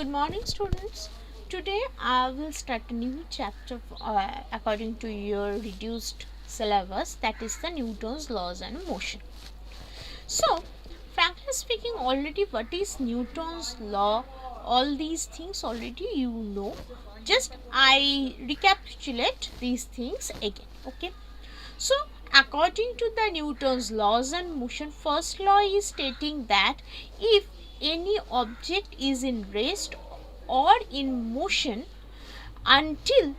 Good morning, students. Today I will start a new chapter according to your reduced syllabus, that is the Newton's laws and motion. So, frankly speaking, already what is Newton's law, all these things already you know. Just I recapitulate these things again. Okay. So, according to the Newton's laws and motion, first law is stating that if any object is in rest or in motion until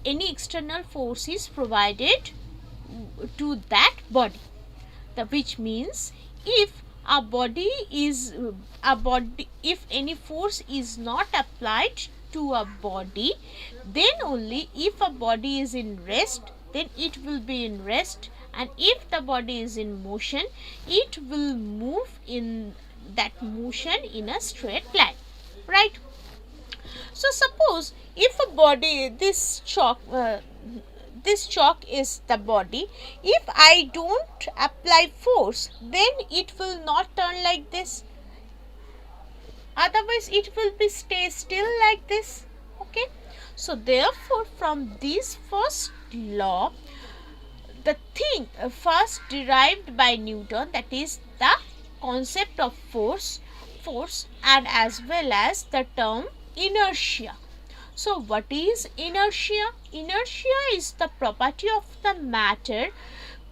any external force is provided to that body, which means if if any force is not applied to a body, then only if a body is in rest, then it will be in rest, and if the body is in motion, it will move in that motion in a straight line, right? So suppose if a body, this chalk is the body, if I don't apply force, then it will not turn like this, otherwise it will be stay still like this. Okay, so therefore from this first law, the thing first derived by Newton, that is the concept of force and as well as the term inertia. So what is inertia? Inertia is the property of the matter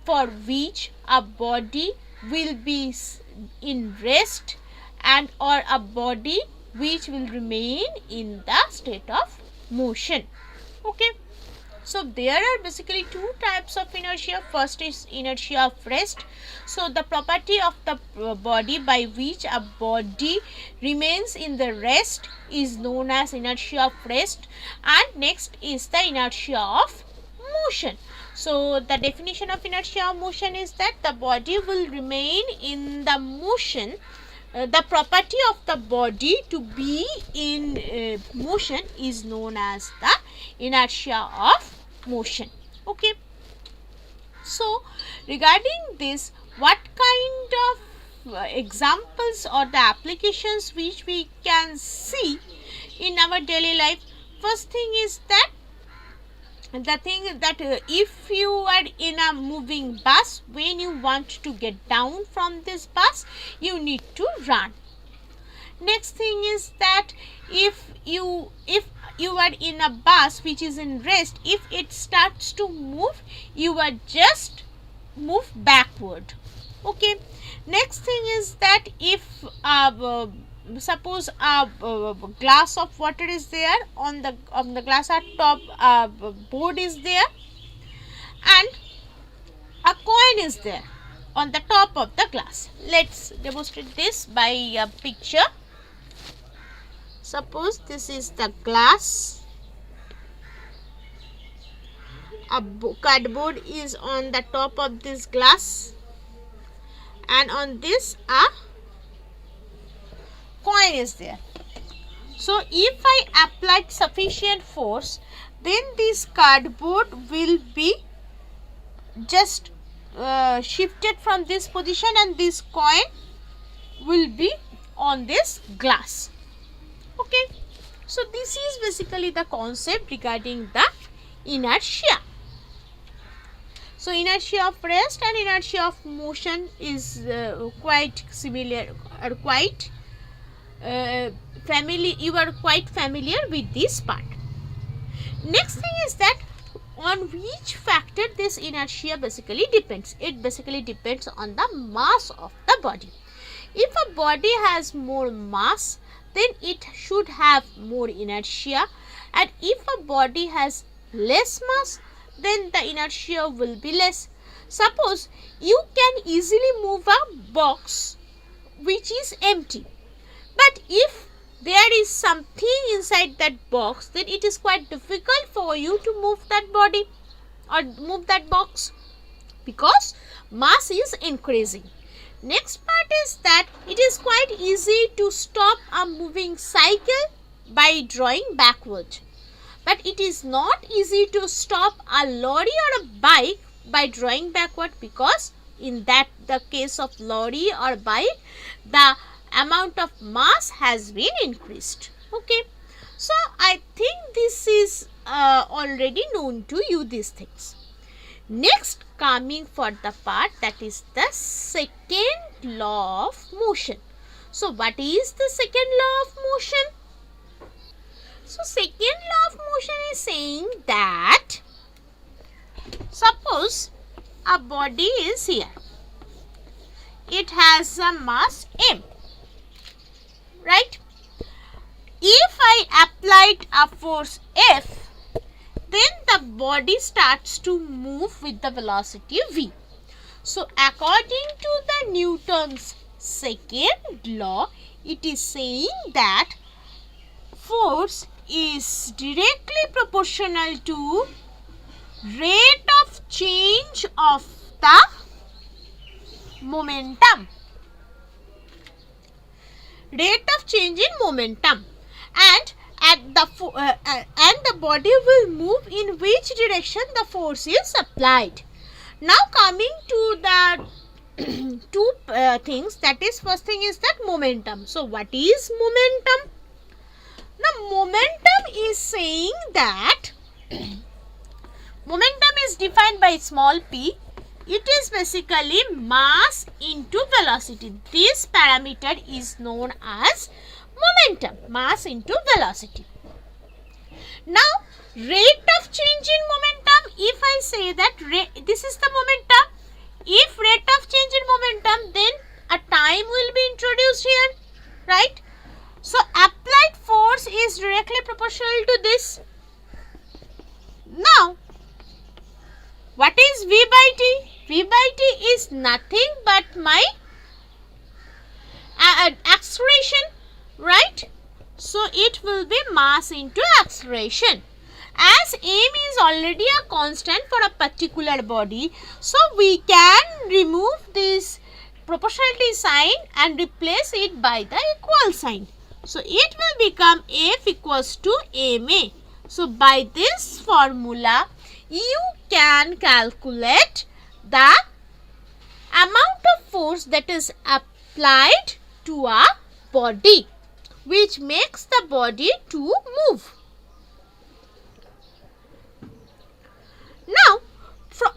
for which a body will be in rest and or a body which will remain in the state of motion. Okay. So there are basically two types of inertia. First is inertia of rest. So the property of the body by which a body remains in the rest is known as inertia of rest, and next is the inertia of motion. So the definition of inertia of motion is that the body will remain in the motion. The property of the body to be in motion is known as the inertia of motion. Okay. So regarding this, what kind of examples or the applications which we can see in our daily life? First thing is that if you are in a moving bus, when you want to get down from this bus, you need to run. Next thing is that if you are in a bus which is in rest, if it starts to move, you are just move backward. Okay. Next thing is that if suppose a glass of water is there, on the glass at top board is there, and a coin is there on the top of the glass. Let's demonstrate this by a picture. Suppose this is the glass, a cardboard is on the top of this glass, and on this a coin is there. So if I applied sufficient force, then this cardboard will be just shifted from this position, and this coin will be on this glass. Okay. So this is basically the concept regarding the inertia. So inertia of rest and inertia of motion is quite similar, or quite you are quite familiar with this part. Next thing is that on which factor this inertia basically depends. It basically depends on the mass of the body. If a body has more mass, then it should have more inertia, and if a body has less mass, then the inertia will be less. Suppose you can easily move a box which is empty, but if there is something inside that box, then it is quite difficult for you to move that body or move that box, because mass is increasing. Next part is that it is quite easy to stop a moving cycle by drawing backward, but it is not easy to stop a lorry or a bike by drawing backward, because in the case of lorry or bike, the amount of mass has been increased. Okay, so I think this is already known to you, these things. Next, coming for the part that is the second law of motion. So what is the second law of motion? So second law of motion is saying that suppose a body is here. It has a mass m, right? If I applied a force F, then the body starts to move with the velocity v. So according to the Newton's second law, it is saying that force is directly proportional to rate of change of the momentum. Rate of change in momentum, and the body will move in which direction the force is applied. Now coming to the two things, that is, first thing is that momentum. So what is momentum? Now momentum is saying that momentum is defined by small p. It is basically mass into velocity. This parameter is known as momentum, mass into velocity. Now rate of change in momentum, if I say that this is the momentum, if rate of change in momentum, then a time will be introduced here, right? So applied force is directly proportional to this. Now what is V by T? V by T is nothing but my acceleration, right? So it will be mass into acceleration. As m is already a constant for a particular body, so we can remove this proportionality sign and replace it by the equal sign. So it will become F equals to ma. So by this formula, you can calculate the amount of force that is applied to a body, which makes the body to move. Now,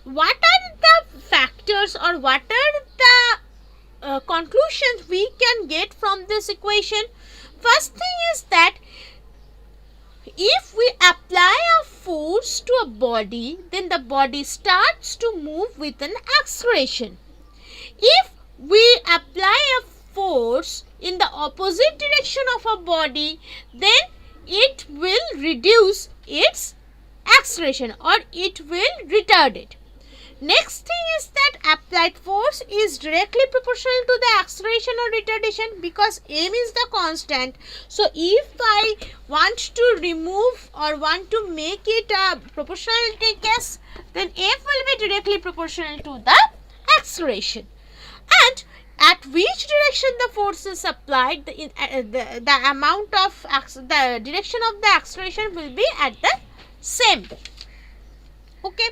what are the factors or what are the conclusions we can get from this equation? First thing is that if we apply a force to a body, then the body starts to move with an acceleration. If we apply a force in the opposite direction of a body, then it will reduce its acceleration or it will retard it. Next thing is that applied force is directly proportional to the acceleration or retardation, because m is the constant. So if I want to remove or want to make it a proportionality case, then f will be directly proportional to the acceleration. And at which direction the force is applied, the amount of the direction of the acceleration will be at the same. Okay.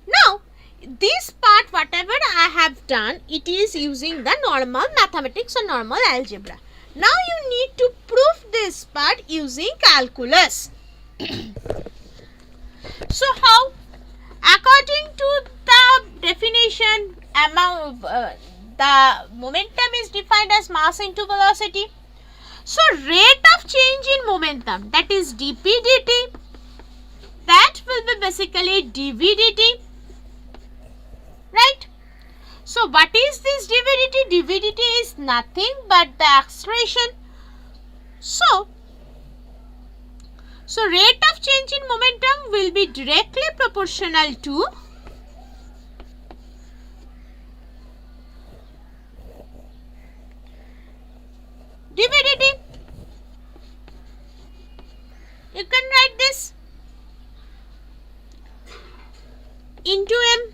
Now this part, whatever I have done, it is using the normal mathematics or normal algebra. Now you need to prove this part using calculus. So how? According to the definition, the momentum is defined as mass into velocity. So rate of change in momentum, that is dp dt, that will be basically dv dt. Right? So what is this dv dt? dv dt is nothing but the acceleration. So rate of change in momentum will be directly proportional to dv dt. You can write this into m.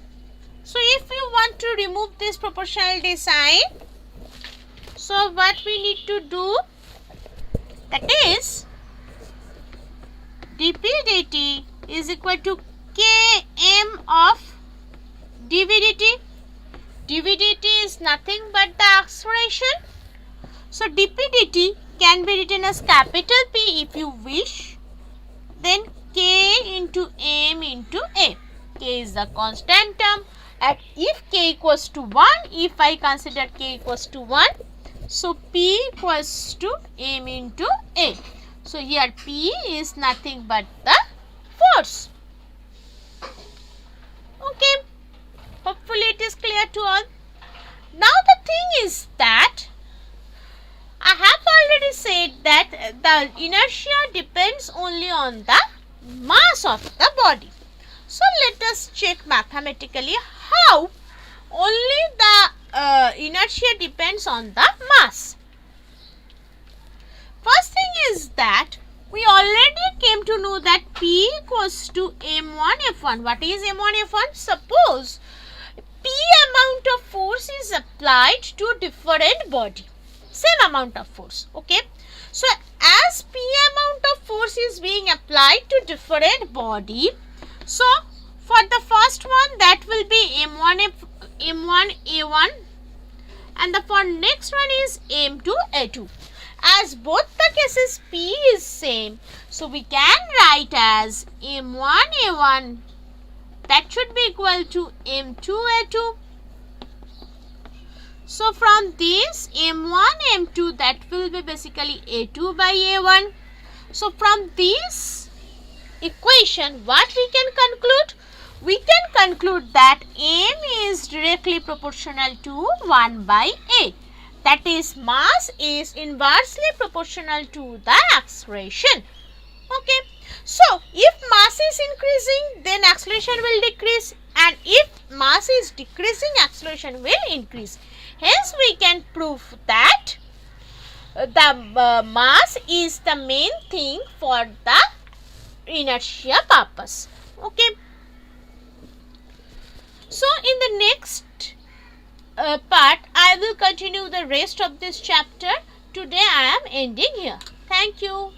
So if you want to remove this proportionality sign, so what we need to do, that is dp dt is equal to km of dv dt. dv dt is nothing but the acceleration. So dp dt can be written as capital P if you wish. Then K into M into A. K is the constant term, and if K equals to 1, if I consider K equals to 1, so P equals to M into A. So here P is nothing but the force. Okay, hopefully it is clear to all. Now the thing is that I have already said that the inertia depends only on the mass of the body. So let us check mathematically how only the inertia depends on the mass. First thing is that we already came to know that P equals to M1 F1. What is M1 F1? Suppose P amount of force is applied to different body. Same amount of force. Okay. So as P amount of force is being applied to different body, so for the first one that will be M1 A1, and the for next one is M2 A2. As both the cases P is same, so we can write as M1 A1, that should be equal to M2 A2. So from this M1 M2, that will be basically A2 by A1. So from this equation, what we can conclude? We can conclude that M is directly proportional to 1 by A. That is, mass is inversely proportional to the acceleration. Okay. So if mass is increasing, then acceleration will decrease, and if mass is decreasing, acceleration will increase. Hence we can prove that the mass is the main thing for the inertia purpose. Okay. So in the next part, I will continue the rest of this chapter. Today I am ending here. Thank you.